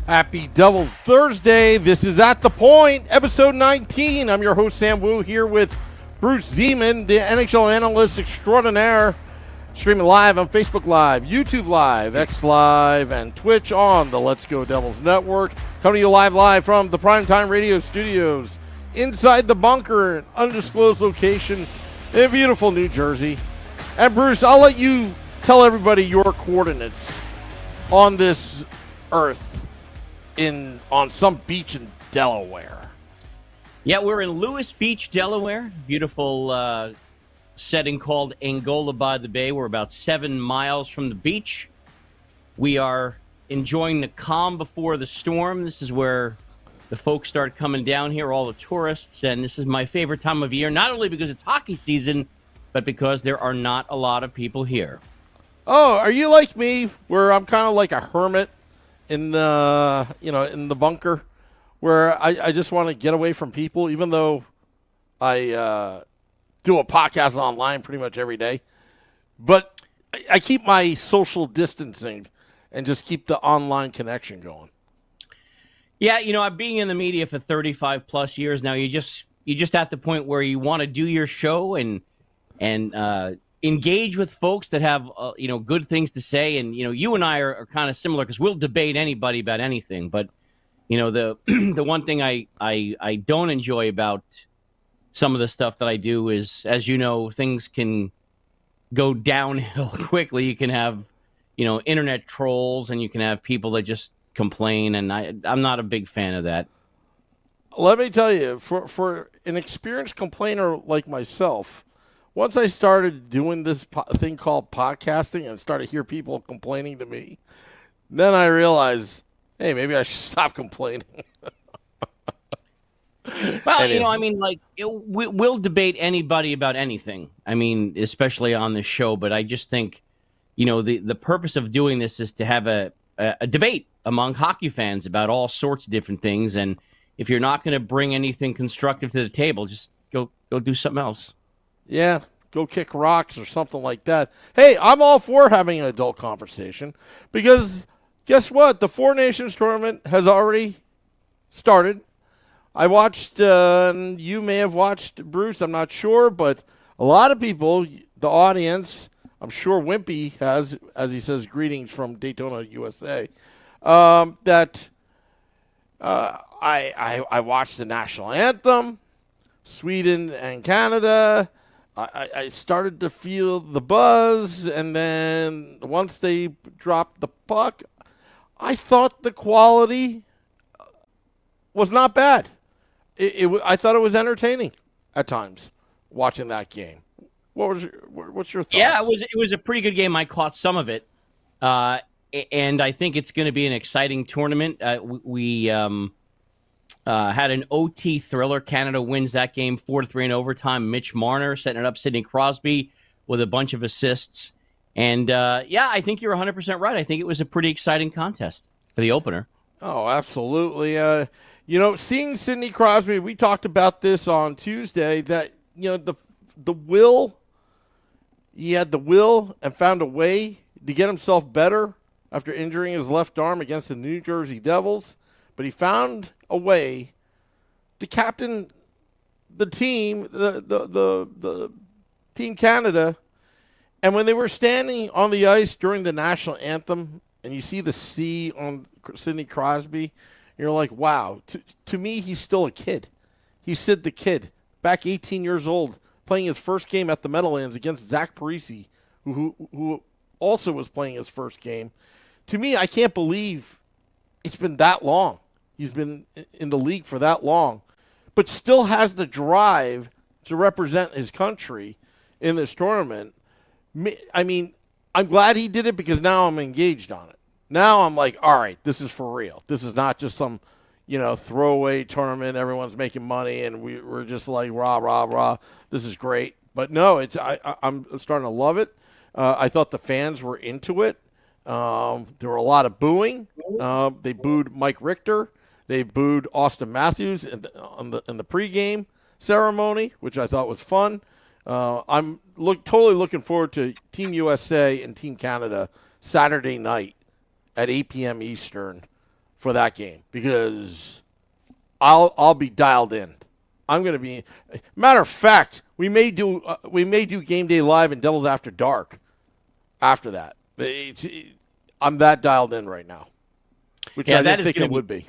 Happy Devil's Thursday. This is At The Point, episode 19. I'm your host, Sam Wu, here with Bruce Zeman, the NHL analyst extraordinaire, streaming live on Facebook Live, YouTube Live, X Live, and Twitch on the Let's Go Devils Network. Coming to you live from the Primetime Radio Studios, inside the bunker, an undisclosed location in beautiful New Jersey. And Bruce, I'll let you tell everybody your coordinates on this earth. On some beach in Delaware. Yeah, we're in Lewis Beach, Delaware. Beautiful setting called Angola by the Bay. We're about 7 miles from the beach. We are enjoying the calm before the storm. This is where the folks start coming down here, all the tourists, and this is my favorite time of year, not only because it's hockey season, but because there are not a lot of people here. Oh, are you like me, where I'm kind of like a hermit in the bunker, where I just want to get away from people, even though I do a podcast online pretty much every day. But I keep my social distancing and just keep the online connection going. Yeah, I'm being in the media for 35 plus years now. You just at the point where you want to do your show and engage with folks that have good things to say, and you and I are kind of similar because we'll debate anybody about anything. But the the one thing I don't enjoy about some of the stuff that I do is, as you know, things can go downhill quickly. You can have internet trolls, and you can have people that just complain, and I'm not a big fan of that. Let me tell you, for an experienced complainer like myself, once I started doing this thing called podcasting and started to hear people complaining to me, then I realized, hey, maybe I should stop complaining. Well, anyway. We'll debate anybody about anything. Especially on this show. But I just think, the purpose of doing this is to have a debate among hockey fans about all sorts of different things. And if you're not going to bring anything constructive to the table, just go do something else. Yeah, go kick rocks or something like that. Hey, I'm all for having an adult conversation because guess what? The Four Nations tournament has already started. I watched, you may have watched, Bruce, I'm not sure, but a lot of people, the audience, I'm sure Wimpy has, as he says, greetings from Daytona, USA, I watched the national anthem, Sweden and Canada. I started to feel the buzz, and then once they dropped the puck, I thought the quality was not bad. I thought it was entertaining at times watching that game. What's your thoughts? Yeah, it was a pretty good game. I caught some of it, and I think it's going to be an exciting tournament. We had an OT thriller. Canada wins that game 4-3 in overtime. Mitch Marner setting it up. Sidney Crosby with a bunch of assists. And, I think you're 100% right. I think it was a pretty exciting contest for the opener. Oh, absolutely. Seeing Sidney Crosby, we talked about this on Tuesday, that, the will, he had the will and found a way to get himself better after injuring his left arm against the New Jersey Devils. But he found a way to captain the team, the Team Canada. And when they were standing on the ice during the national anthem, and you see the C on Sidney Crosby, you're like, wow. To me, he's still a kid. He's Sid the Kid, back 18 years old, playing his first game at the Meadowlands against Zach Parise, who also was playing his first game. To me, I can't believe it's been that long. He's been in the league for that long, but still has the drive to represent his country in this tournament. I'm glad he did it because now I'm engaged on it. Now I'm like, all right, this is for real. This is not just some, throwaway tournament. Everyone's making money, and we're just like, rah, rah, rah. This is great. But no, I'm starting to love it. I thought the fans were into it. There were a lot of booing. They booed Mike Richter. They booed Austin Matthews in the pregame ceremony, which I thought was fun. I'm totally looking forward to Team USA and Team Canada Saturday night at 8 p.m. Eastern for that game because I'll be dialed in. I'm going to be. Matter of fact, we may do Game Day Live and Devils After Dark. After that, I'm that dialed in right now, which I didn't think it would be.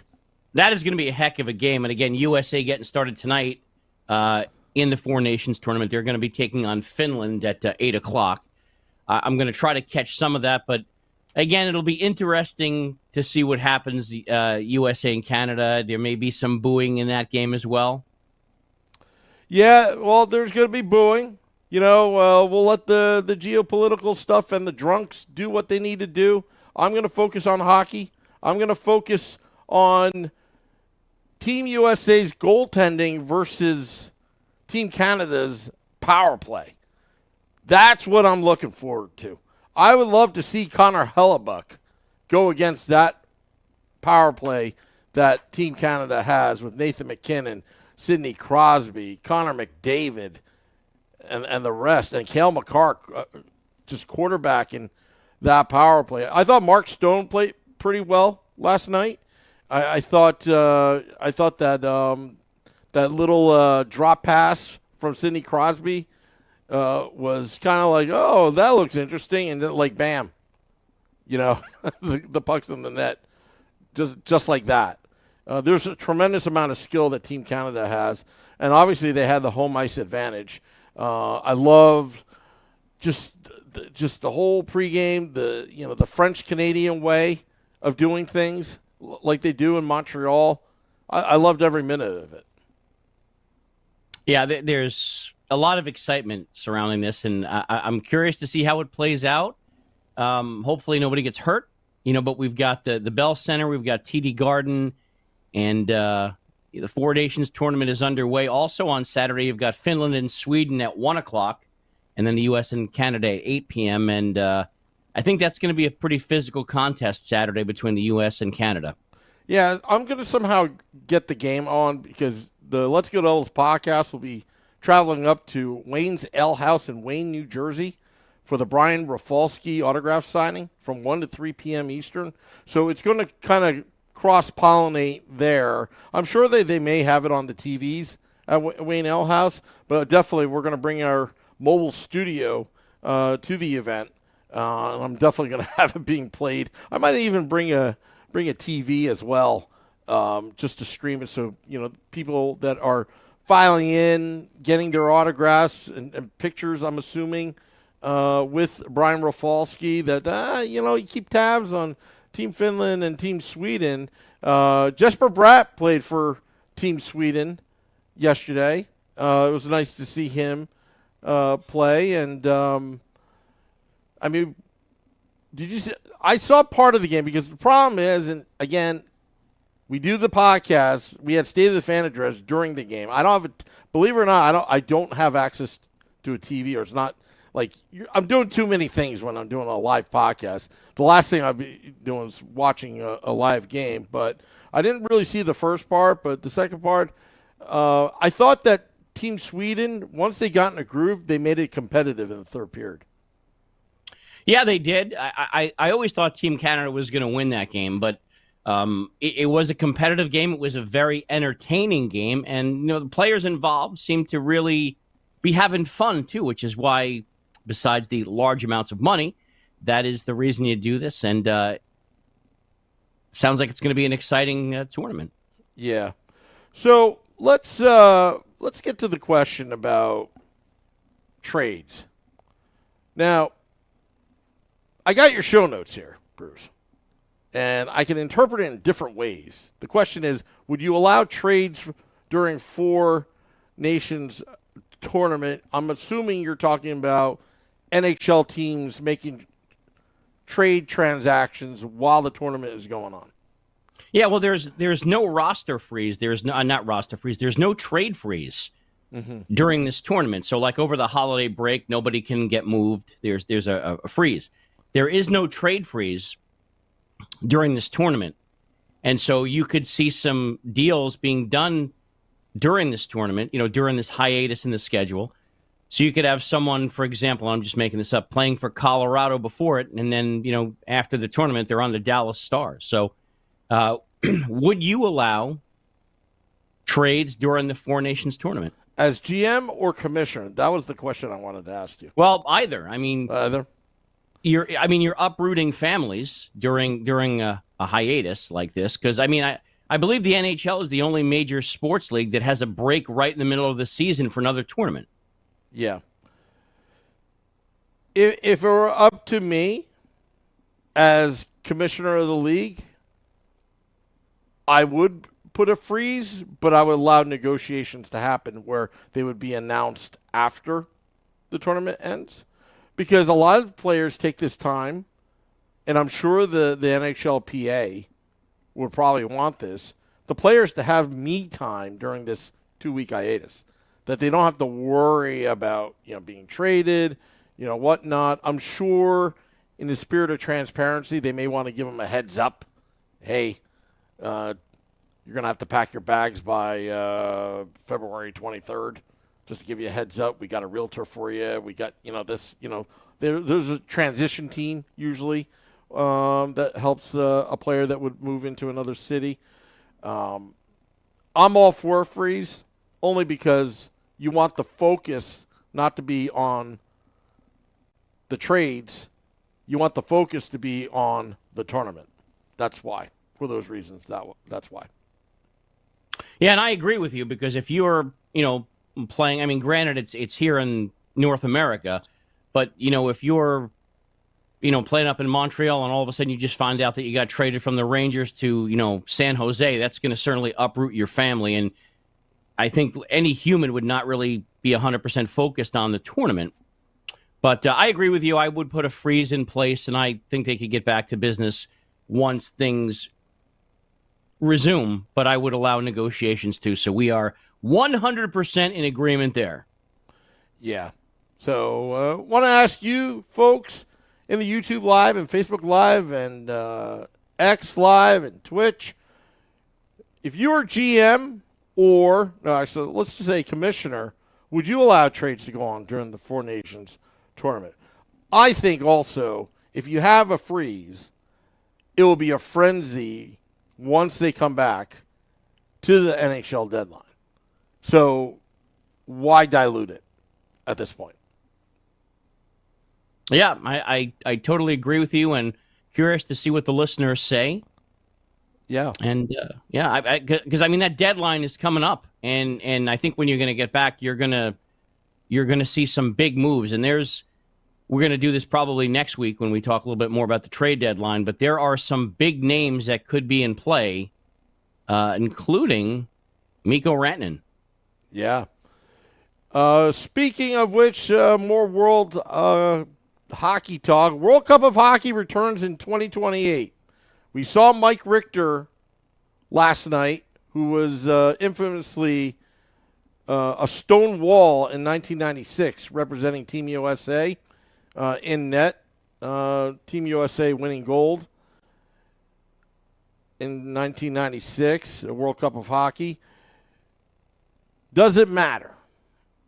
That is going to be a heck of a game. And again, USA getting started tonight in the Four Nations tournament. They're going to be taking on Finland at 8 o'clock. I'm going to try to catch some of that, but again, it'll be interesting to see what happens. USA and Canada. There may be some booing in that game as well. Yeah, well, there's going to be booing. We'll let the geopolitical stuff and the drunks do what they need to do. I'm going to focus on hockey. I'm going to focus on Team USA's goaltending versus Team Canada's power play. That's what I'm looking forward to. I would love to see Connor Hellebuck go against that power play that Team Canada has with Nathan McKinnon, Sidney Crosby, Connor McDavid, and the rest, and Cale Makar just quarterbacking that power play. I thought Mark Stone played pretty well last night. I thought that that little drop pass from Sidney Crosby was kind of like, oh, that looks interesting, and then like bam, the puck's in the net, just like that. There's a tremendous amount of skill that Team Canada has, and obviously they had the home ice advantage. I love just the whole pregame, the French Canadian way of doing things like they do in Montreal. I loved every minute of it. Yeah, there's a lot of excitement surrounding this, and I'm curious to see how it plays out. Hopefully nobody gets hurt, but we've got the Bell Center, we've got TD Garden, and the Four Nations tournament is underway. Also on Saturday, you've got Finland and Sweden at 1 o'clock, and then the U.S. and Canada at 8 p.m., and I think that's going to be a pretty physical contest Saturday between the U.S. and Canada. Yeah, I'm going to somehow get the game on because the Let's Go Devils podcast will be traveling up to Wayne's Ale House in Wayne, New Jersey for the Brian Rafalski autograph signing from 1 to 3 p.m. Eastern. So it's going to kind of cross-pollinate there. I'm sure they may have it on the TVs at Wayne Ale House, but definitely we're going to bring our mobile studio to the event. And I'm definitely going to have it being played. I might even bring a TV as well, just to stream it. So people that are filing in, getting their autographs and pictures, I'm assuming, with Brian Rafalski, that you keep tabs on Team Finland and Team Sweden. Jesper Bratt played for Team Sweden yesterday. It was nice to see him play, and did you see? I saw part of the game because the problem is, and again, we do the podcast. We had State of the Fan address during the game. I don't have believe it or not, I don't have access to a TV, or it's not like I'm doing too many things when I'm doing a live podcast. The last thing I'd be doing is watching a live game, but I didn't really see the first part. But the second part, I thought that Team Sweden, once they got in a groove, they made it competitive in the third period. Yeah, they did. I always thought Team Canada was going to win that game, but it was a competitive game. It was a very entertaining game, and the players involved seemed to really be having fun too, which is why, besides the large amounts of money, that is the reason you do this. And sounds like it's going to be an exciting tournament. Yeah. So let's get to the question about trades. Now, I got your show notes here, Bruce, and I can interpret it in different ways. The question is, would you allow trades during Four Nations tournament? I'm assuming you're talking about NHL teams making trade transactions while the tournament is going on. Yeah, well, there's no roster freeze. There's no not roster freeze. There's no trade freeze during this tournament. So, like over the holiday break, nobody can get moved. There's a freeze. There is no trade freeze during this tournament, and so you could see some deals being done during this tournament. During this hiatus in the schedule. So you could have someone, for example, I'm just making this up, playing for Colorado before it, and then after the tournament they're on the Dallas Stars. So would you allow trades during the Four Nations tournament? As GM or commissioner? That was the question I wanted to ask you. Well, either. I mean, Either. you're uprooting families during a hiatus like this, because I believe the NHL is the only major sports league that has a break right in the middle of the season for another tournament. Yeah. If it were up to me as commissioner of the league, I would put a freeze, but I would allow negotiations to happen where they would be announced after the tournament ends. Because a lot of players take this time, and I'm sure the NHLPA would probably want this, the players to have me time during this 2-week hiatus, that they don't have to worry about being traded, whatnot. I'm sure in the spirit of transparency, they may want to give them a heads up. Hey, you're going to have to pack your bags by February 23rd. Just to give you a heads up, we got a realtor for you. We got, this, there's a transition team usually that helps a player that would move into another city. I'm all for a freeze, only because you want the focus not to be on the trades. You want the focus to be on the tournament. That's why. For those reasons, that's why. Yeah, and I agree with you, because if you're, playing, granted it's here in North America, but, if you're, playing up in Montreal and all of a sudden you just find out that you got traded from the Rangers to, San Jose, that's going to certainly uproot your family. And I think any human would not really be 100% focused on the tournament. But I agree with you. I would put a freeze in place, and I think they could get back to business once things resume, but I would allow negotiations too. So we are 100% in agreement there. Yeah. So want to ask you folks in the YouTube Live and Facebook Live and X Live and Twitch, if you were GM or, no, actually, let's just say commissioner, would you allow trades to go on during the Four Nations tournament? I think also, if you have a freeze, it will be a frenzy once they come back to the NHL deadline. So why dilute it at this point? Yeah, I totally agree with you, and curious to see what the listeners say. Yeah. And because that deadline is coming up, and I think when you're going to get back, you're gonna see some big moves. And we're going to do this probably next week when we talk a little bit more about the trade deadline, but there are some big names that could be in play, including Mikko Rantanen. Yeah. Speaking of which, more world hockey talk. World Cup of Hockey returns in 2028. We saw Mike Richter last night, who was infamously a stone wall in 1996, representing Team USA. In net, Team USA winning gold in 1996, a World Cup of Hockey. Does it matter?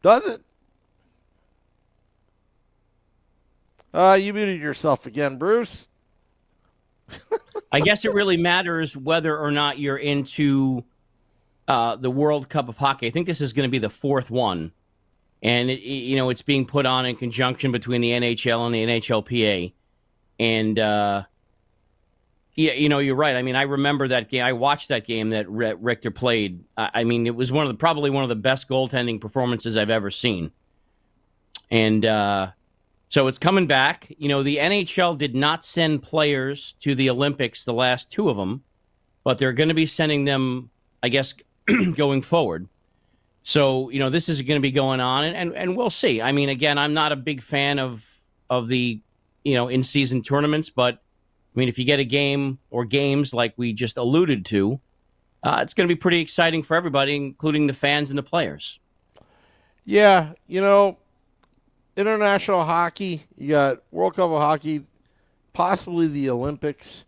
Does it? You muted yourself again, Bruce. I guess it really matters whether or not you're into the World Cup of Hockey. I think this is going to be the fourth one. And, it's being put on in conjunction between the NHL and the NHLPA. And, you're right. I remember that game. I watched that game that Richter played. It was probably one of the best goaltending performances I've ever seen. And so it's coming back. The NHL did not send players to the Olympics, the last two of them, but they're going to be sending them, I guess, going forward. So, this is going to be going on, and we'll see. Again, I'm not a big fan of the, in-season tournaments, but, if you get a game or games like we just alluded to, it's going to be pretty exciting for everybody, including the fans and the players. Yeah, international hockey, you got World Cup of Hockey, possibly the Olympics.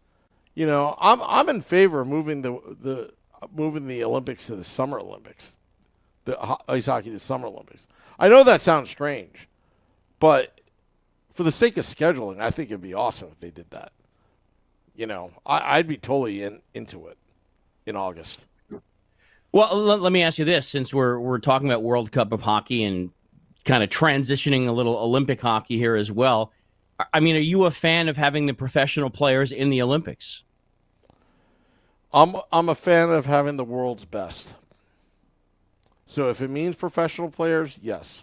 I'm in favor of moving the Olympics to the Summer Olympics. The ice hockey to Summer Olympics. I know that sounds strange, but for the sake of scheduling, I think it'd be awesome if they did that. I'd be totally into it. in August. Well, let me ask you this: since we're talking about World Cup of hockey and kind of transitioning a little Olympic hockey here as well, I mean, are you a fan of having the professional players in the Olympics? I'm a fan of having the world's best. So if it means professional players, yes.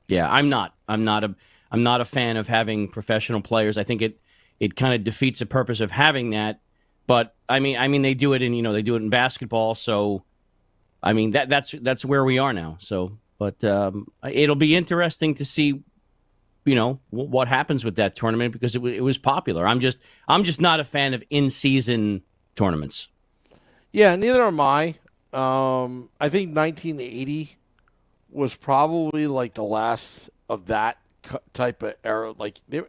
Yeah, I'm not. I'm not a fan of having professional players. I think it kind of defeats the purpose of having that. But I mean they do it in basketball. So I mean that's where we are now. So, but it'll be interesting to see, what happens with that tournament because it was popular. I'm just not a fan of in-season tournaments. Yeah, neither am I. I think 1980 was probably like the last of that type of era. Like the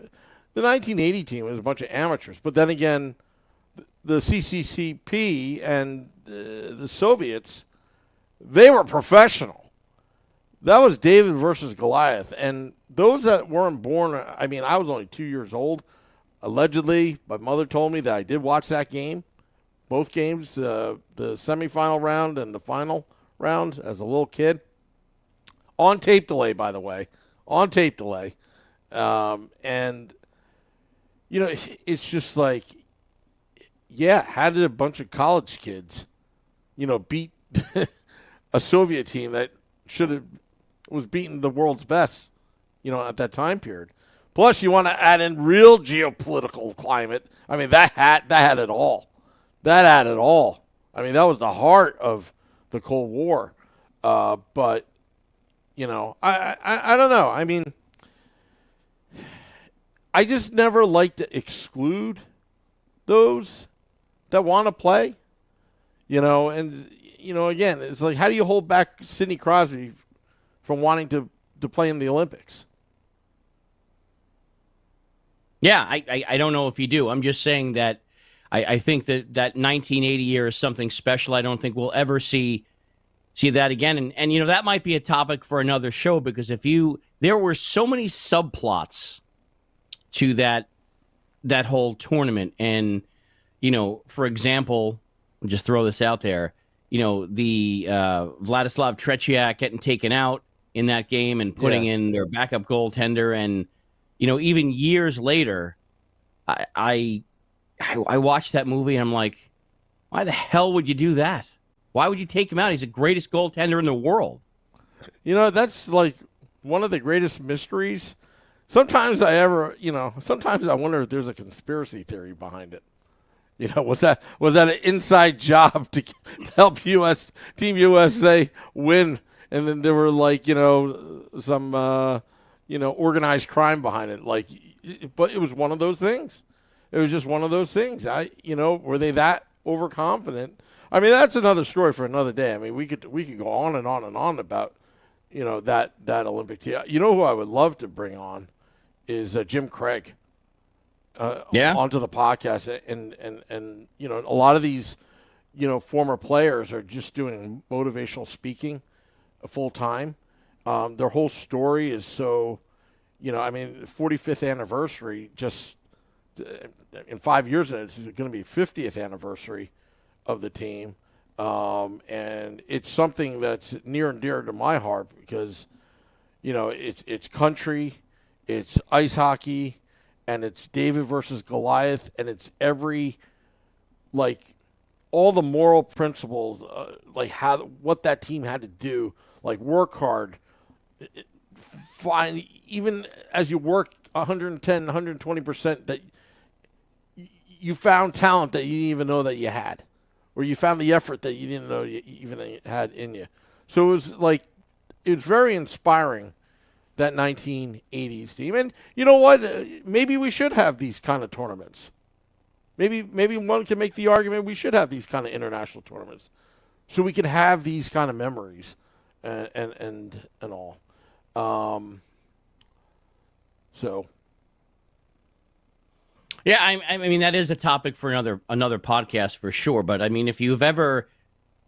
1980 team was a bunch of amateurs, but then again, the CCCP and the Soviets, they were professional. That was David versus Goliath, and those that weren't born. I mean, I was only 2 years old. Allegedly, my mother told me that I did watch that game. Both games, the semifinal round and the final round as a little kid. On tape delay, by the way. On tape delay. And, it's just like, yeah, how did a bunch of college kids, beat a Soviet team that was beating the world's best, at that time period? Plus, you want to add in real geopolitical climate. I mean, that had it all. That had it all. I mean, that was the heart of the Cold War. But, I don't know. I mean, I just never like to exclude those that want to play. And, again, it's like, how do you hold back Sidney Crosby from wanting to play in the Olympics? Yeah, I don't know if you do. I'm just saying that I think that 1980 year is something special. I don't think we'll ever see that again. And that might be a topic for another show because there were so many subplots to that whole tournament. And, for example, I'll just throw this out there, the Vladislav Tretiak getting taken out in that game and putting in their backup goaltender. And, even years later, I watched that movie and I'm like, why the hell would you do that? Why would you take him out? He's the greatest goaltender in the world. That's like one of the greatest mysteries. Sometimes I wonder if there's a conspiracy theory behind it. Was that an inside job to help Team USA win? And then there were like, some, organized crime behind it. Like, but it was one of those things. It was just one of those things. Were they that overconfident? I mean, that's another story for another day. I mean, we could go on and on and on about, that Olympic team. Who I would love to bring on is Jim Craig. Onto the podcast, and a lot of these, former players are just doing motivational speaking full time. Their whole story is so, 45th anniversary just. In 5 years, it's going to be 50th anniversary of the team, and it's something that's near and dear to my heart because, it's country, it's ice hockey, and it's David versus Goliath, and it's all the moral principles, what that team had to do, like work hard, find even as you work 110, 120%, that you found talent that you didn't even know that you had, or you found the effort that you didn't know you even had in you. So it was very inspiring, that 1980s team. And you know what? Maybe we should have these kind of tournaments. Maybe one can make the argument we should have these kind of international tournaments, so we can have these kind of memories and all. So. Yeah, I mean that is a topic for another podcast for sure. But I mean, if you've ever,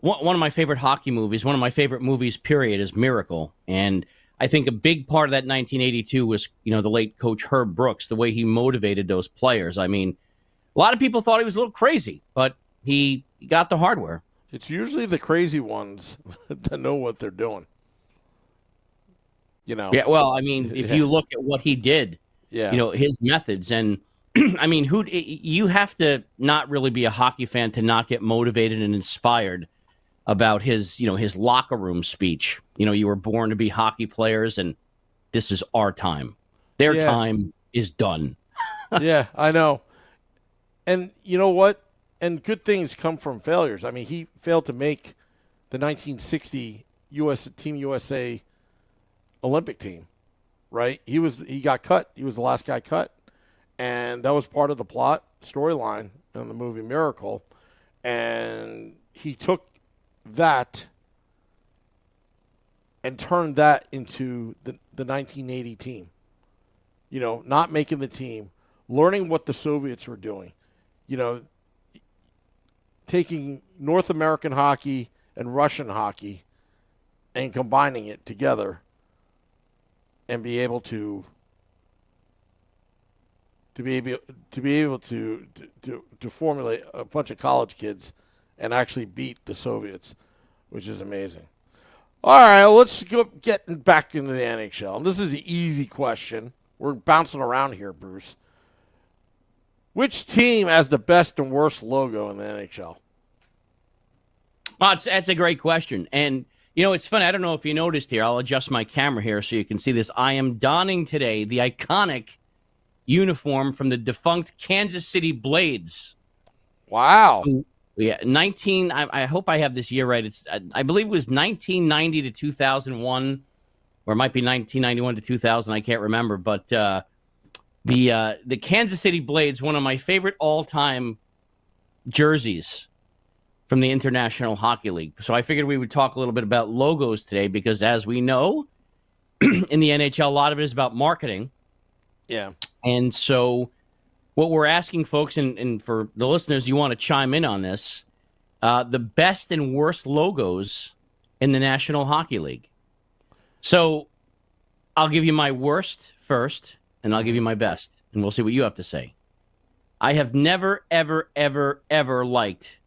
one of my favorite hockey movies, one of my favorite movies, period, is Miracle, and I think a big part of that 1982 was the late coach Herb Brooks, the way he motivated those players. I mean, a lot of people thought he was a little crazy, but he got the hardware. It's usually the crazy ones that know what they're doing. You know. Yeah, well, I mean, if you look at what he did, Yeah. you know, his methods, and I mean, you have to not really be a hockey fan to not get motivated and inspired about his, you know, his locker room speech. You know, you were born to be hockey players, and this is our time. Their time is done. Yeah, I know. And you know what? And good things come from failures. I mean, he failed to make the 1960 Team USA Olympic team, right? He got cut. He was the last guy cut. And that was part of the plot storyline in the movie Miracle. And he took that and turned that into the 1980 team. You know, not making the team, learning what the Soviets were doing. You know, taking North American hockey and Russian hockey and combining it together and be able to formulate a bunch of college kids and actually beat the Soviets, which is amazing. All right, let's go getting back into the NHL. And this is the easy question. We're bouncing around here, Bruce. Which team has the best and worst logo in the NHL? Well, that's a great question. And, you know, it's funny. I don't know if you noticed here. I'll adjust my camera here so you can see this. I am donning today the iconic uniform from the defunct Kansas City Blades. Wow. Yeah, I hope I have this year right. I believe it was 1990 to 2001, or it might be 1991 to 2000. I can't remember. But the Kansas City Blades, one of my favorite all-time jerseys from the International Hockey League. So I figured we would talk a little bit about logos today because, as we know, in the NHL, a lot of it is about marketing. Yeah. And so what we're asking folks, and for the listeners, you want to chime in on this, the best and worst logos in the National Hockey League. So I'll give you my worst first, and I'll give you my best, and we'll see what you have to say. I have never, ever, ever, ever liked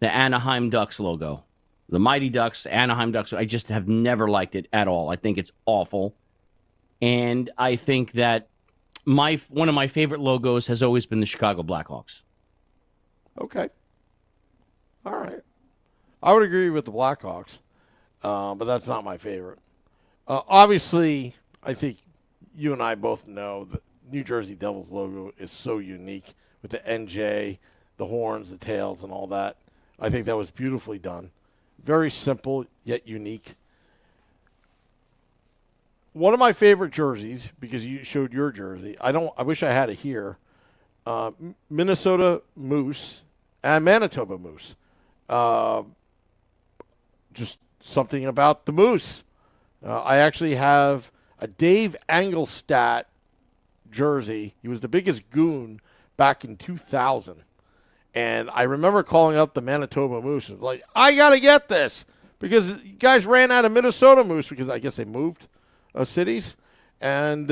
the Anaheim Ducks logo. The Mighty Ducks, Anaheim Ducks, I just have never liked it at all. I think it's awful. And I think that one of my favorite logos has always been the Chicago Blackhawks. Okay. All right. I would agree with the Blackhawks, but that's not my favorite. Obviously, I think you and I both know that New Jersey Devils logo is so unique with the NJ, the horns, the tails, and all that. I think that was beautifully done. Very simple, yet unique. One of my favorite jerseys, because you showed your jersey, I wish I had it here, Minnesota Moose and Manitoba Moose. Just something about the Moose. I actually have a Dave Engelstadt jersey. He was the biggest goon back in 2000. And I remember calling up the Manitoba Moose and like, I got to get this because you guys ran out of Minnesota Moose because I guess they moved cities. And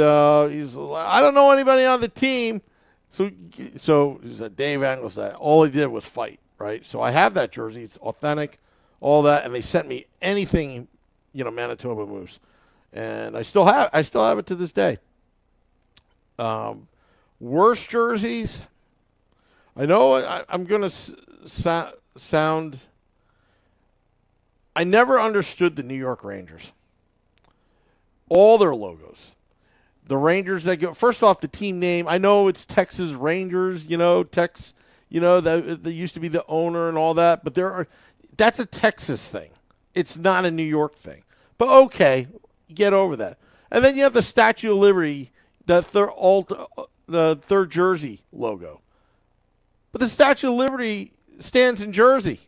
he's like, I don't know anybody on the team. So he's a Dave Engelstadt. All he did was fight, right? So I have that jersey. It's authentic, all that. And they sent me anything, Manitoba Moose. And I still have it to this day. Worst jerseys. I know I'm going to sound. I never understood the New York Rangers. All their logos. The Rangers that go. First off, the team name. I know it's Texas Rangers. Tex. That used to be the owner and all that. But that's a Texas thing. It's not a New York thing. But okay, get over that. And then you have the Statue of Liberty, the third jersey logo. But the Statue of Liberty stands in Jersey.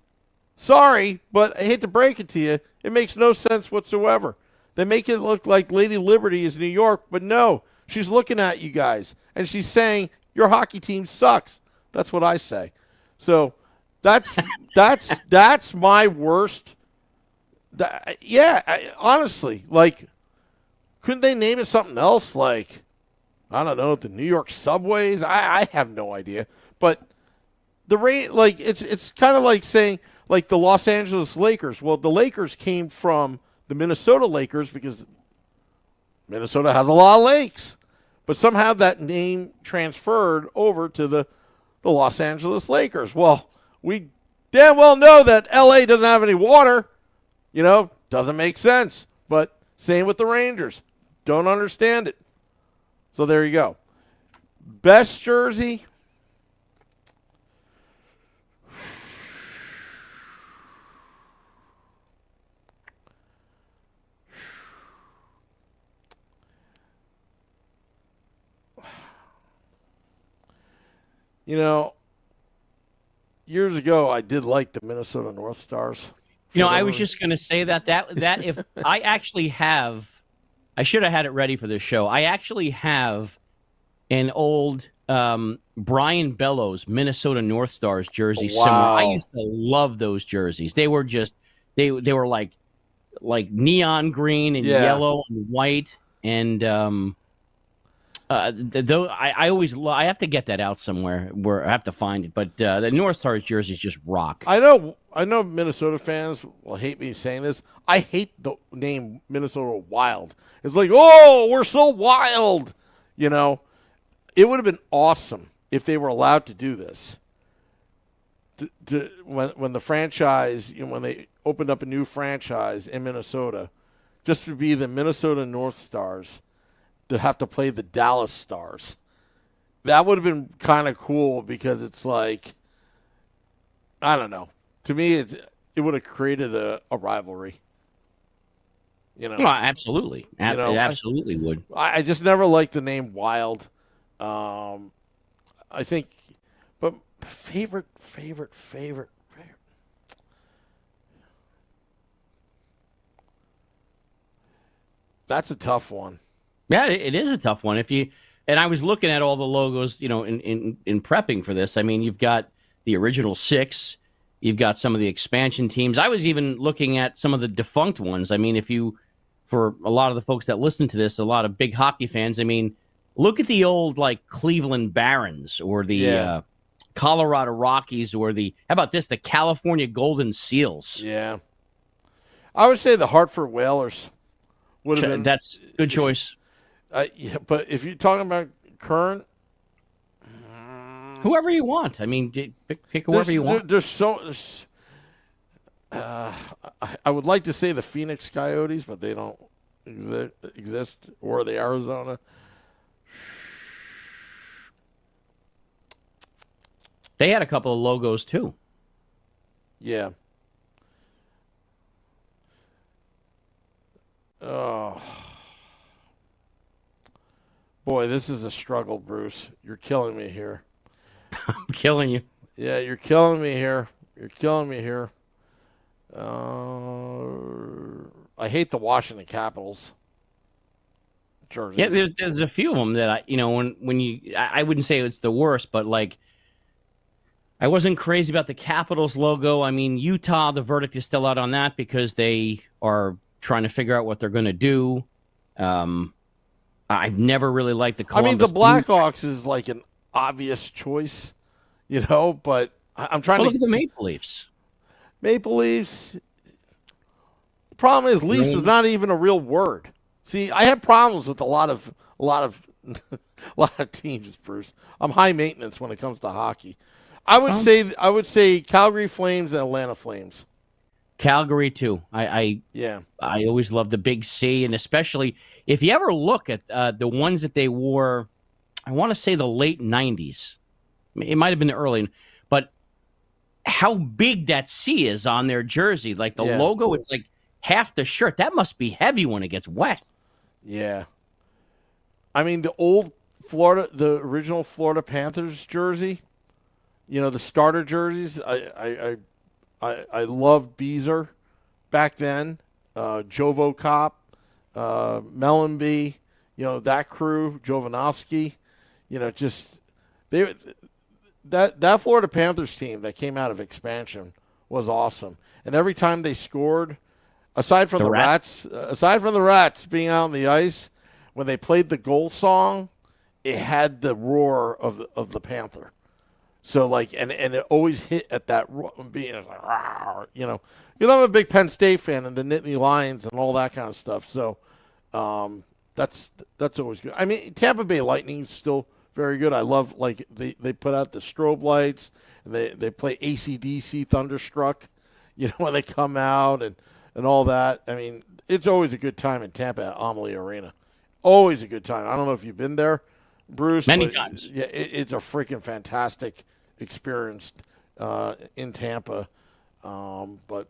Sorry, but I hate to break it to you. It makes no sense whatsoever. They make it look like Lady Liberty is New York, but no. She's looking at you guys, and she's saying, your hockey team sucks. That's what I say. So that's my worst. Honestly, couldn't they name it something else? I don't know, the New York subways? I have no idea. But like it's kind of like saying like the Los Angeles Lakers. Well, the Lakers came from the Minnesota Lakers because Minnesota has a lot of lakes, but somehow that name transferred over to the Los Angeles Lakers. Well, we damn well know that LA doesn't have any water. Doesn't make sense. But same with the Rangers. Don't understand it. So there you go. Best jersey. Years ago, I did like the Minnesota North Stars. I was just going to say that if I actually have, I should have had it ready for this show. I actually have an old Brian Bellows Minnesota North Stars jersey. Wow. Similar. I used to love those jerseys. They were just they were like neon green and yellow and white and though I have to get that out somewhere where I have to find it. But the North Stars jerseys just rock. I know Minnesota fans will hate me saying this. I hate the name Minnesota Wild. It's like, oh, we're so wild. It would have been awesome if they were allowed to do this. When the franchise, when they opened up a new franchise in Minnesota, just to be the Minnesota North Stars, to have to play the Dallas Stars. That would have been kind of cool because it's like, I don't know. To me, it would have created a rivalry. Well, absolutely. It absolutely would. I just never liked the name Wild. I think, but favorite. That's a tough one. Yeah, it is a tough one. And I was looking at all the logos, in prepping for this. I mean, you've got the original 6, you've got some of the expansion teams. I was even looking at some of the defunct ones. I mean, for a lot of the folks that listen to this, a lot of big hockey fans, I mean, look at the old like Cleveland Barons or the Colorado Rockies or how about this, the California Golden Seals. Yeah. I would say the Hartford Whalers would have been. That's a good choice. Yeah, but if you're talking about current, whoever you want. I mean, pick whoever you want. I would like to say the Phoenix Coyotes, but they don't exist, or the Arizona. They had a couple of logos too. Yeah. Oh. Boy, this is a struggle, Bruce. You're killing me here. I'm killing you. Yeah, you're killing me here. I hate the Washington Capitals jerseys. Yeah, there's a few of them that I wouldn't say it's the worst, but like I wasn't crazy about the Capitals logo. I mean, Utah, the verdict is still out on that because they are trying to figure out what they're going to do. I've never really liked the Columbus the Blackhawks is like an obvious choice, but I'm trying to look at the Maple Leafs. Maple Leafs. The problem is Leafs is not even a real word. See, I have problems with a lot of teams, Bruce. I'm high maintenance when it comes to hockey. I would say Calgary Flames and Atlanta Flames. Calgary too. I always loved the big C, and especially if you ever look at the ones that they wore, I want to say the late 90s. It might have been the early, but how big that C is on their jersey, like the logo, it's like half the shirt. That must be heavy when it gets wet. Yeah. I mean, the original Florida Panthers jersey, the starter jerseys, I loved Beezer back then, Jovo Cop, Mellenby, that crew, Jovanovski, that Florida Panthers team that came out of expansion was awesome. And every time they scored, aside from the Rats being out on the ice, when they played the goal song, it had the roar of the Panther. So like, and it always hit at that being like, "Rawr," I'm a big Penn State fan and the Nittany Lions and all that kind of stuff. So that's always good. I mean, Tampa Bay Lightning is still very good. I love like they put out the strobe lights and they play AC/DC Thunderstruck, when they come out and all that. I mean, it's always a good time in Tampa at Amalie Arena. Always a good time. I don't know if you've been there, Bruce. Many times. Yeah, it's a freaking fantastic experience in Tampa. But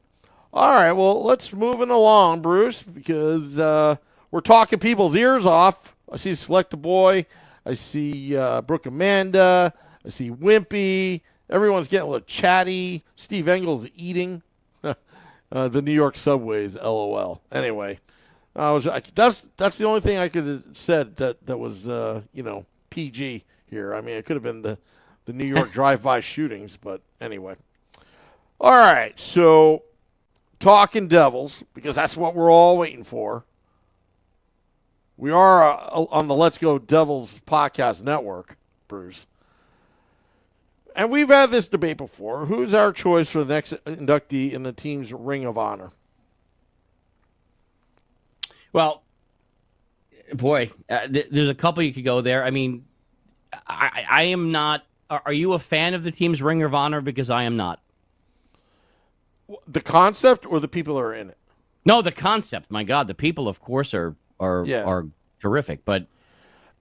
all right, well, let's move it along, Bruce, because we're talking people's ears off. I see Select the Boy. I see Brooke Amanda. I see Wimpy. Everyone's getting a little chatty. Steve Engel's eating. The New York subways, LOL. Anyway, that's the only thing I could have said that was PG here. I mean, it could have been the New York drive-by shootings, but anyway. All right, so talking Devils, because that's what we're all waiting for. We are on the Let's Go Devils podcast network, Bruce. And we've had this debate before. Who's our choice for the next inductee in the team's Ring of Honor? Well, boy, there's a couple you could go there. I mean, I am not. Are you a fan of the team's Ring of Honor? Because I am not. The concept or the people that are in it? No, the concept. My God, the people, of course, are terrific. But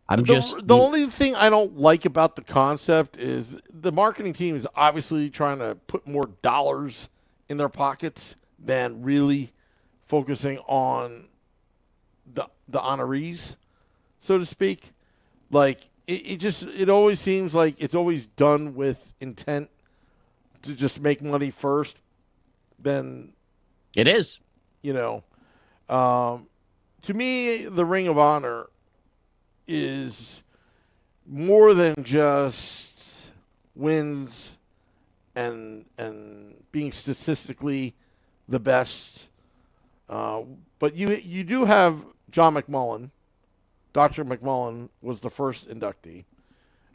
the only thing I don't like about the concept is the marketing team is obviously trying to put more dollars in their pockets than really focusing on the honorees, so to speak. Like it always seems like it's always done with intent to just make money first. Then it is, to me, the Ring of Honor is more than just wins and being statistically the best. But you do have John McMullen. Dr. McMullen was the first inductee.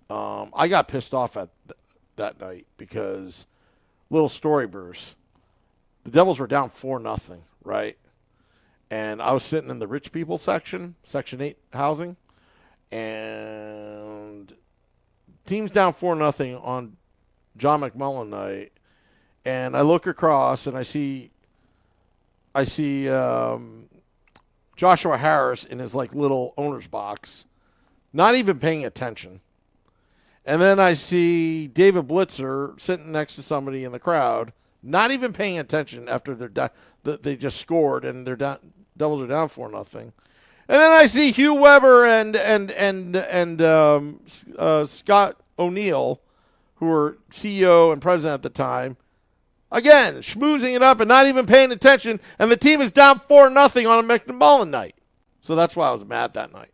I got pissed off at that night because, little story, Bruce, the Devils were down 4-0, right? And I was sitting in the rich people section, Section 8 housing, and team's down 4-0 on John McMullen night. And I look across and I see Joshua Harris in his like little owner's box, not even paying attention. And then I see David Blitzer sitting next to somebody in the crowd, not even paying attention after they just scored and they're down. Devils are down 4-0. And then I see Hugh Weber and Scott O'Neill, who were CEO and president at the time, again schmoozing it up and not even paying attention. And the team is down 4-0 on a McMullen night. So that's why I was mad that night.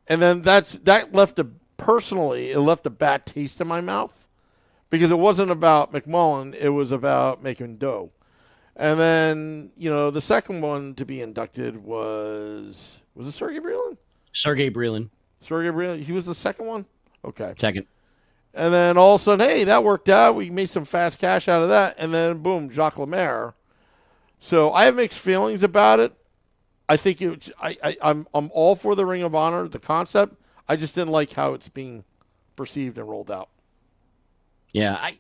And then that left a bad taste in my mouth because it wasn't about McMullen. It was about making dough. And then, the second one to be inducted was it Sergei Brylin? Sergei Brylin. Sergei Brylin. He was the second one? Okay. Second. And then all of a sudden, hey, that worked out. We made some fast cash out of that. And then, boom, Jacques Lemaire. So I have mixed feelings about it. I think I'm all for the Ring of Honor, the concept. I just didn't like how it's being perceived and rolled out. Yeah,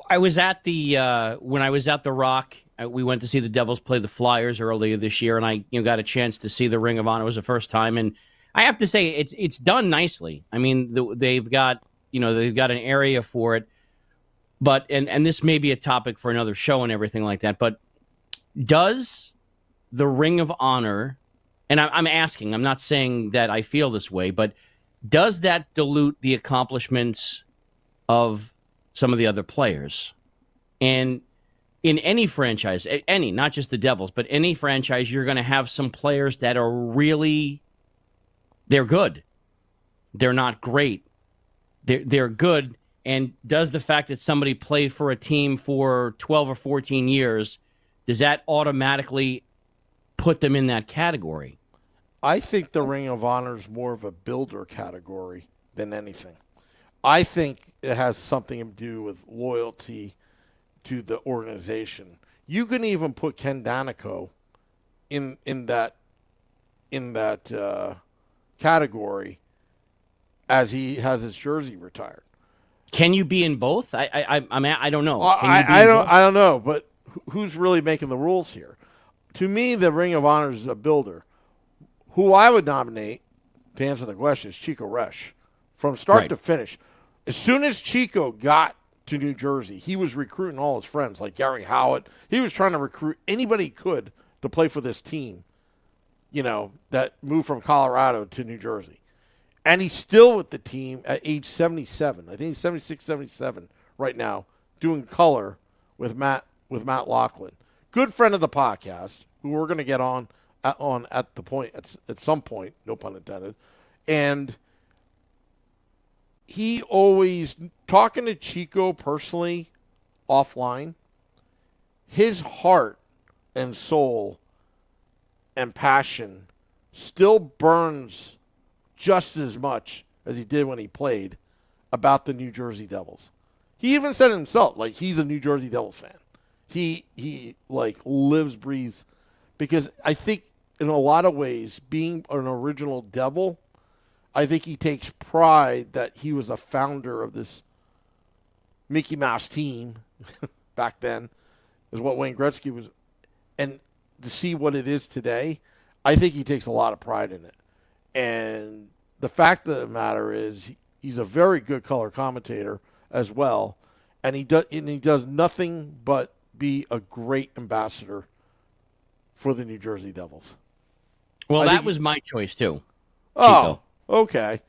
I was at the when I was at the Rock. We went to see the Devils play the Flyers earlier this year, and I got a chance to see the Ring of Honor. It was the first time, and I have to say it's done nicely. I mean, they've got an area for it, but and this may be a topic for another show and everything like that. But does the Ring of Honor, and I'm asking, I'm not saying that I feel this way, but does that dilute the accomplishments of some of the other players? And in any franchise, not just the Devils, but any franchise, you're going to have some players that are really, they're good. They're not great. They're good. And does the fact that somebody played for a team for 12 or 14 years, does that automatically put them in that category? I think the Ring of Honor is more of a builder category than anything. I think it has something to do with loyalty to the organization. You can even put Ken Danico in that category as he has his jersey retired. Can you be in both? I don't know. I don't know, but who's really making the rules here? To me, the Ring of Honor is a builder. Who I would nominate to answer the question is Chico Resch, from start to finish. As soon as Chico got to New Jersey, he was recruiting all his friends, like Gary Howitt. He was trying to recruit anybody he could to play for this team, that moved from Colorado to New Jersey. And he's still with the team at age 77. I think he's 76, 77 right now, doing color with Matt Lachlan. Good friend of the podcast, who we're going to get on at some point, no pun intended. And he always, talking to Chico personally offline, his heart and soul and passion still burns just as much as he did when he played about the New Jersey Devils. He even said it himself, like, he's a New Jersey Devils fan. He like lives, breathes, because I think in a lot of ways, being an original Devil, I think he takes pride that he was a founder of this Mickey Mouse team back then, is what Wayne Gretzky was. And to see what it is today, I think he takes a lot of pride in it. And the fact of the matter is, he's a very good color commentator as well, and he does nothing but be a great ambassador for the New Jersey Devils. Well, that was my choice too. Oh, Chico. Okay.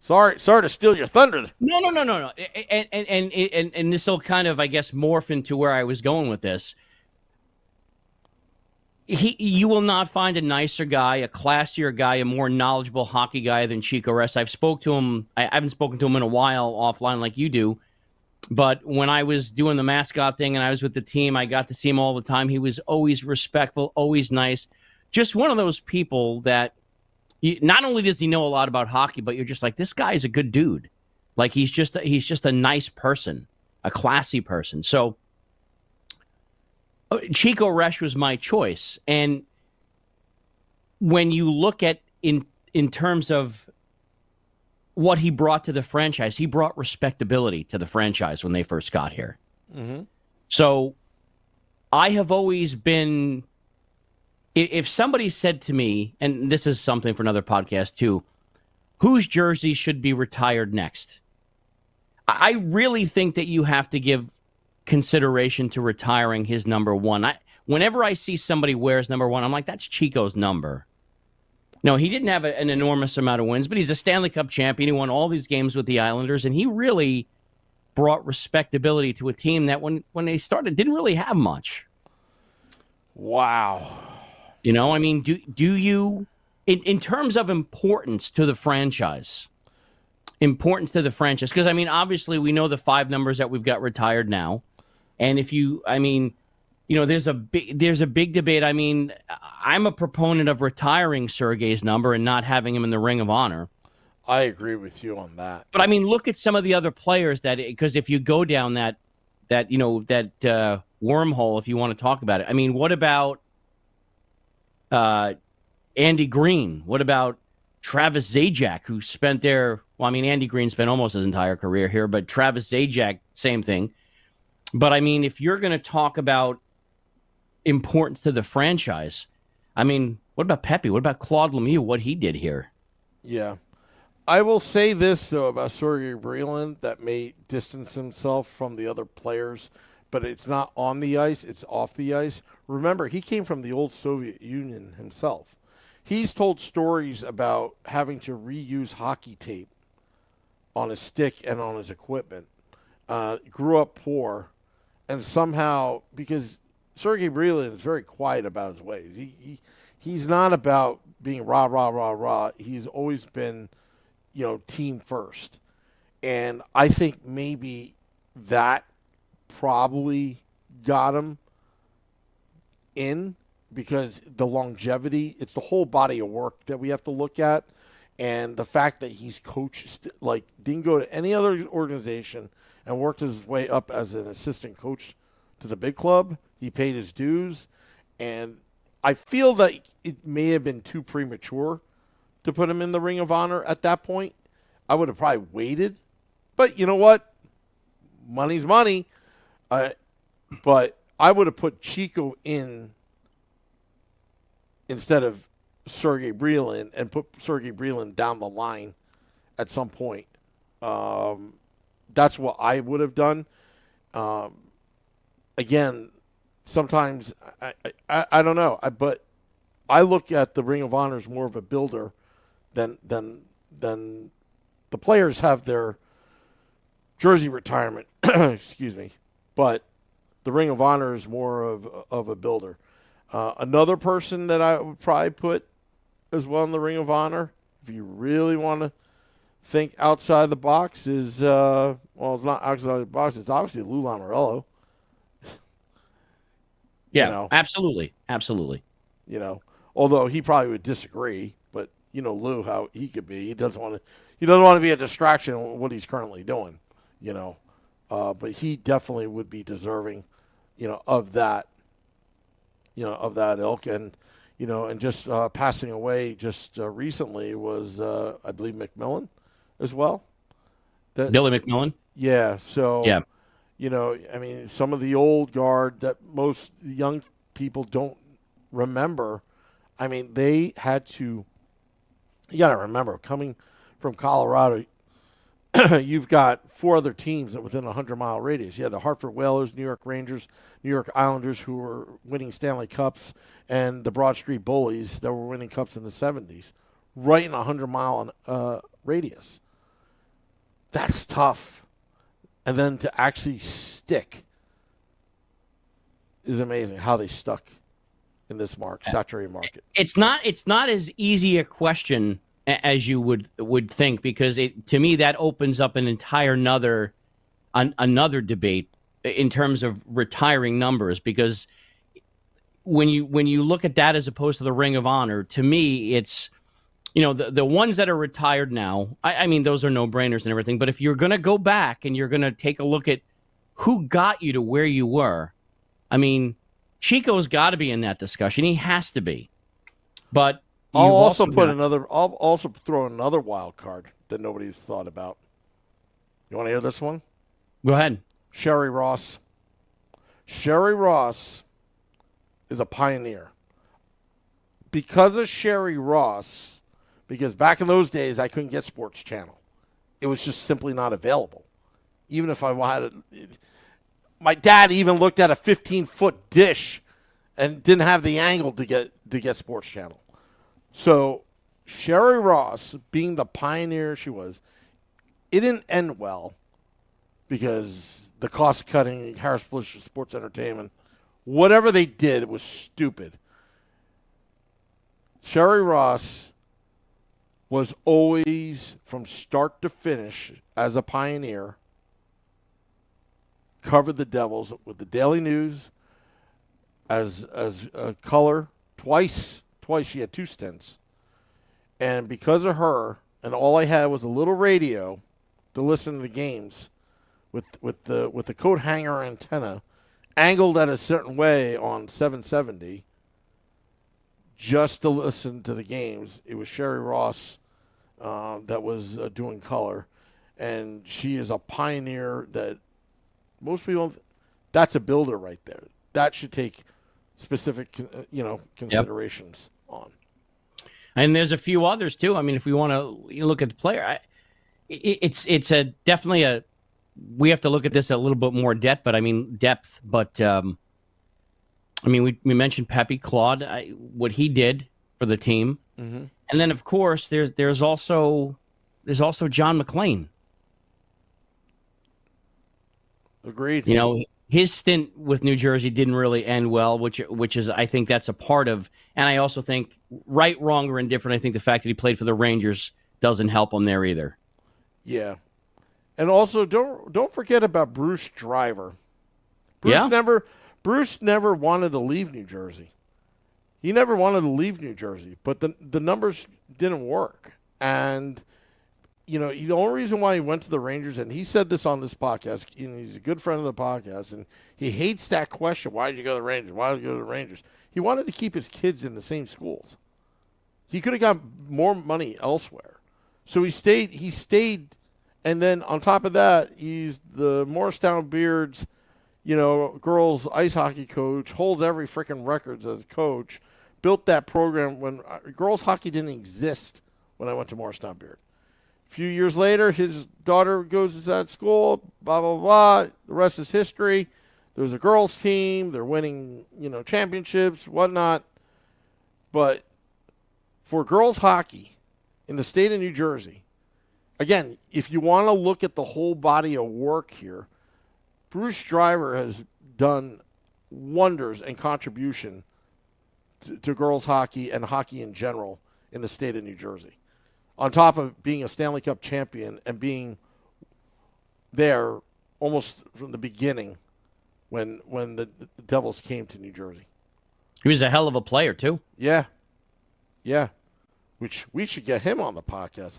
Sorry to steal your thunder. No. And this will kind of, I guess, morph into where I was going with this. You will not find a nicer guy, a classier guy, a more knowledgeable hockey guy than Chico Rest. I've spoke to him. I haven't spoken to him in a while offline like you do. But when I was doing the mascot thing and I was with the team, I got to see him all the time. He was always respectful, always nice. Just one of those people that not only does he know a lot about hockey, but you're just like, this guy is a good dude. Like, he's just a nice person, a classy person. So Chico Resch was my choice. And when you look at in terms of what he brought to the franchise, he brought respectability to the franchise when they first got here. Mm-hmm. So I have always been, if somebody said to me, and this is something for another podcast too, whose jersey should be retired next? I really think that you have to give consideration to retiring his number one. Whenever I see somebody wears number one, I'm like, that's Chico's number. No, he didn't have an enormous amount of wins, but he's a Stanley Cup champion. He won all these games with the Islanders, and he really brought respectability to a team that when they started didn't really have much. Wow. I mean, do you, in terms of importance to the franchise, because, I mean, obviously we know the 5 numbers that we've got retired now. And there's a big debate. I mean, I'm a proponent of retiring Sergei's number and not having him in the Ring of Honor. I agree with you on that. But I mean, look at some of the other players because if you go down that wormhole, if you want to talk about it, I mean, what about Andy Green? What about Travis Zajac, who spent Andy Green spent almost his entire career here, but Travis Zajac, same thing. But I mean, if you're going to talk about importance to the franchise, I mean, what about Pepe? What about Claude Lemieux? What he did here? Yeah. I will say this, though, about Sergei Breland that may distance himself from the other players, but it's not on the ice, it's off the ice. Remember, he came from the old Soviet Union himself. He's told stories about having to reuse hockey tape on his stick and on his equipment. Grew up poor, and somehow, because Sergei Breland is very quiet about his ways. He's not about being rah, rah, rah, rah. He's always been, team first. And I think maybe that probably got him in, because the longevity, it's the whole body of work that we have to look at. And the fact that he's coached, like, didn't go to any other organization and worked his way up as an assistant coach to the big club. He paid his dues. And I feel that it may have been too premature to put him in the Ring of Honor at that point. I would have probably waited. But you know what? Money's money. But I would have put Chico in instead of Sergey Brylin and put Sergey Brylin down the line at some point. That's what I would have done. Again, sometimes I don't know, but I look at the Ring of Honor as more of a builder than the players have their jersey retirement. Excuse me, but the Ring of Honor is more of a builder. Another person that I would probably put as well in the Ring of Honor, if you really want to think outside the box, is well, it's not outside the box. It's obviously Lou Lamoriello. Yeah, absolutely. Although he probably would disagree, but Lou, how he could be. He doesn't want to be a distraction of what he's currently doing. But he definitely would be deserving, of that, of that ilk. And and just passing away just recently was, I believe, McMillan as well. Billy McMillan. Yeah. So. Yeah. I mean, some of the old guard that most young people don't remember. I mean, they had to. You got to remember, coming from Colorado, you've got 4 other teams that within a 100-mile radius. You had the Hartford Whalers, New York Rangers, New York Islanders, who were winning Stanley Cups, and the Broad Street Bullies that were winning cups in the 70s, right in a 100-mile radius. That's tough. And then to actually stick is amazing how they stuck in this saturated market. It's not as easy a question as you would think, because to me that opens up an entire another debate in terms of retiring numbers, because when you look at that as opposed to the Ring of Honor, to me it's the ones that are retired now, I mean, those are no-brainers and everything. But if you're going to go back and you're going to take a look at who got you to where you were, I mean, Chico's got to be in that discussion. He has to be. But I'll also throw another wild card that nobody's thought about. You want to hear this one? Go ahead. Sherry Ross. Sherry Ross is a pioneer. Because of Sherry Ross, because back in those days, I couldn't get Sports Channel. It was just simply not available. Even if I wanted it. My dad even looked at a 15-foot dish and didn't have the angle to get Sports Channel. So Sherry Ross, being the pioneer she was, it didn't end well because the cost-cutting, Harris Bush Sports Entertainment, whatever they did, it was stupid. Sherry Ross was always, from start to finish, as a pioneer, covered the Devils with the Daily News as a color twice. She had 2 stints. And because of her, and all I had was a little radio to listen to the games with the coat hanger antenna angled at a certain way on 770, just to listen to the games. It was Sherry Ross that was doing color, and she is a pioneer that most people, that's a builder right there. That should take specific, considerations on. And there's a few others too. I mean, if we want to look at the player, it's definitely a. We have to look at this a little bit more depth. But I mean, we mentioned Pepe Claude, what he did for the team, and then of course there's also John McClain. Agreed. His stint with New Jersey didn't really end well, which is, I think that's a part of, and I also think, right, wrong, or indifferent, I think the fact that he played for the Rangers doesn't help him there either. Yeah. And also, don't forget about Bruce Driver. Bruce never wanted to leave New Jersey. He never wanted to leave New Jersey, but the numbers didn't work. And, the only reason why he went to the Rangers, and he said this on this podcast, he's a good friend of the podcast, and he hates that question, why did you go to the Rangers? Why did you go to the Rangers? He wanted to keep his kids in the same schools. He could have got more money elsewhere. So he stayed, and then on top of that, he's the Morristown Beards, girls ice hockey coach, holds every freaking records as coach, built that program when girls hockey didn't exist when I went to Morristown Beard. A few years later, his daughter goes to that school, blah, blah, blah. The rest is history. There's a girls team. They're winning, championships, whatnot. But for girls hockey in the state of New Jersey, again, if you want to look at the whole body of work here, Bruce Driver has done wonders and contribution to girls hockey and hockey in general in the state of New Jersey. On top of being a Stanley Cup champion and being there almost from the beginning when the Devils came to New Jersey. He was a hell of a player, too. Yeah. Which we should get him on the podcast.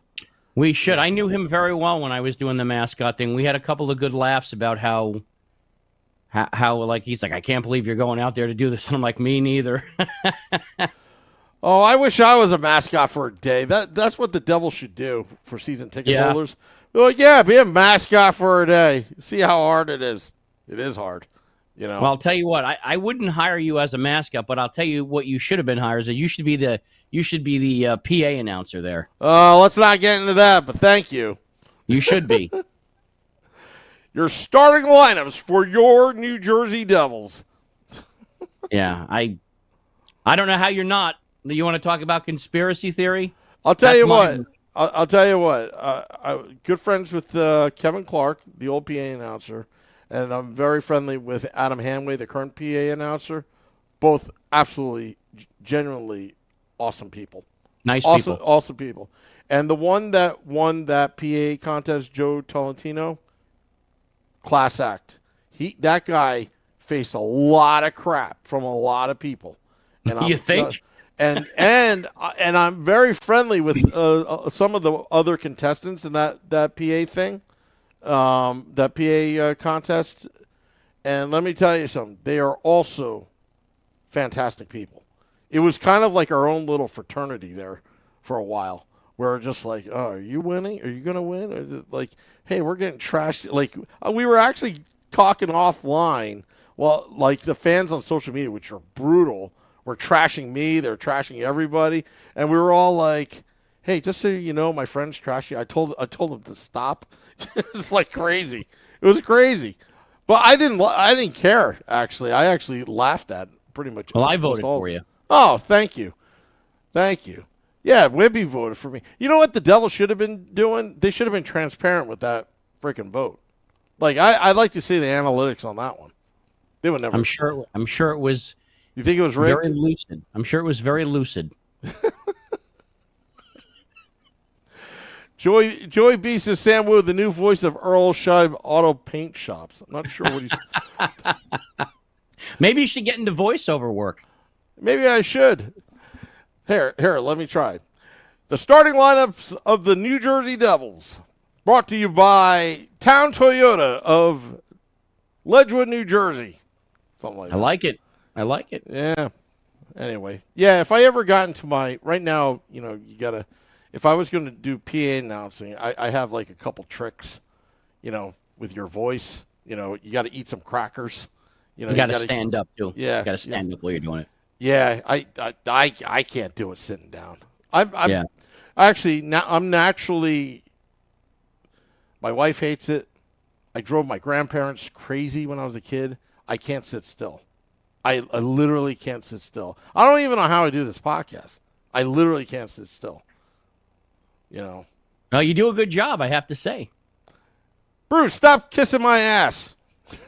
We should. I knew him very well when I was doing the mascot thing. We had a couple of good laughs about how like, he's like, I can't believe you're going out there to do this. And I'm like, me neither. Oh, I wish I was a mascot for a day. That's what the Devils should do for season ticket holders. They're like, yeah, be a mascot for a day. See how hard it is. It is hard, Well, I'll tell you what. I wouldn't hire you as a mascot, but I'll tell you what you should have been hired. You should be the PA announcer there. Let's not get into that, but thank you. You should be. Your starting lineups for your New Jersey Devils. Yeah, I don't know how you're not. You want to talk about conspiracy theory? I'll tell you what. I'll tell you what. I'm good friends with Kevin Clark, the old PA announcer, and I'm very friendly with Adam Hanway, the current PA announcer. Both absolutely, genuinely awesome people. Nice people. Awesome people. And the one that won that PA contest, Joe Tolentino, class act. That guy faced a lot of crap from a lot of people. And you think? And I'm very friendly with some of the other contestants in that PA thing, that PA contest. And let me tell you something. They are also fantastic people. It was kind of like our own little fraternity there for a while. Where just like, oh, are you winning? Are you going to win? Or like, hey, we're getting trashed. Like, we were actually talking offline. Well, like the fans on social media, which are brutal, were trashing me. They're trashing everybody. And we were all like, hey, just so you know, my friend's trashing. I told them to stop. It's like crazy. It was crazy. But I didn't care, actually. I actually laughed at pretty much. Well, I voted for you. Oh, thank you. Thank you. Yeah, Wibby voted for me. You know what the Devils should have been doing? They should have been transparent with that freaking vote. Like, I'd like to see the analytics on that one. They would never. I'm sure it was. You think it was rigged? Very lucid. I'm sure it was very lucid. Joey B says Sam Wood, the new voice of Earl Scheib Auto Paint Shops. I'm not sure what he's. Maybe you should get into voiceover work. Maybe I should. Here, let me try. The starting lineups of the New Jersey Devils, brought to you by Town Toyota of Ledgewood, New Jersey. Something like that. I like it. Yeah. Anyway. Yeah, if I ever got into right now, you got to, if I was going to do PA announcing, I have like a couple tricks, with your voice. You got to eat some crackers. You got to stand up, too. Yeah. You got to stand up while you're doing it. Yeah, I can't do it sitting down. I'm naturally. My wife hates it. I drove my grandparents crazy when I was a kid. I can't sit still. I literally can't sit still. I don't even know how I do this podcast. I literally can't sit still. Well, you do a good job, I have to say. Bruce, stop kissing my ass.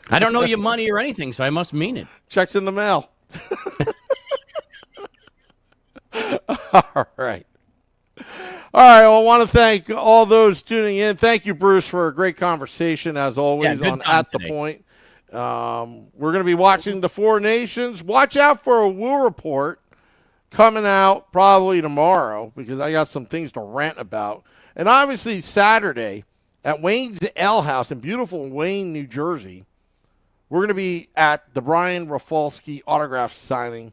I don't know your money or anything, so I must mean it. Check's in the mail. All right. Well, I want to thank all those tuning in. Thank you, Bruce, for a great conversation, as always, on At the Point. We're going to be watching the Four Nations. Watch out for a Woo report coming out probably tomorrow because I got some things to rant about. And obviously Saturday at Wayne's Ale House in beautiful Wayne, New Jersey, we're going to be at the Brian Rafalski autograph signing.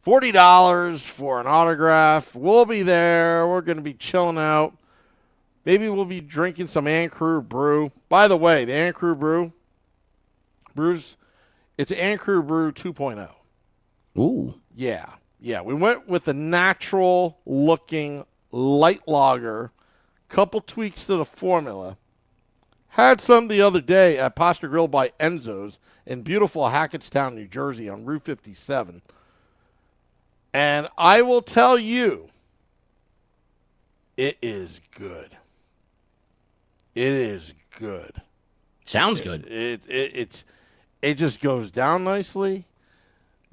$40 for an autograph. We'll be there. We're going to be chilling out. Maybe we'll be drinking some Ann Crew brew. By the way, the Ann Crew brews, it's Ann Crew Brew 2.0. Ooh. Yeah. We went with a natural-looking light lager. Couple tweaks to the formula. Had some the other day at Pasta Grill by Enzo's in beautiful Hackettstown, New Jersey on Route 57. And I will tell you, it is good. It is good. Sounds good. It just goes down nicely.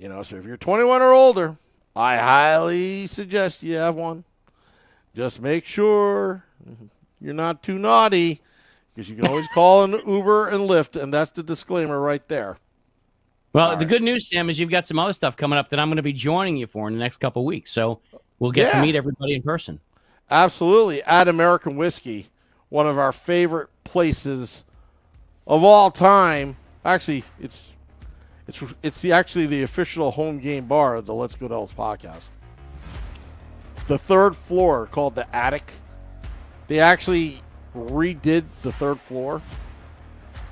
So if you're 21 or older, I highly suggest you have one. Just make sure you're not too naughty, because you can always call an Uber and Lyft, and that's the disclaimer right there. Well, the good news, Sam, is you've got some other stuff coming up that I'm going to be joining you for in the next couple of weeks. So we'll get to meet everybody in person. Absolutely. At American Whiskey, one of our favorite places of all time. Actually, it's actually the official home game bar of the Let's Go Devils podcast. The third floor, called the Attic. They actually redid the third floor.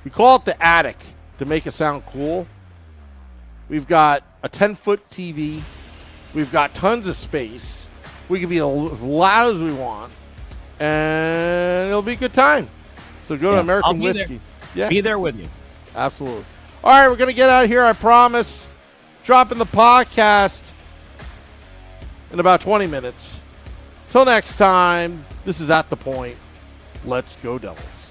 We call it the Attic to make it sound cool. We've got a 10-foot TV. We've got tons of space. We can be as loud as we want. And it'll be a good time. So go to American Whiskey. Yeah. Be there with you. Absolutely. All right, we're going to get out of here, I promise. Dropping the podcast in about 20 minutes. Till next time, this is At The Point. Let's go Devils.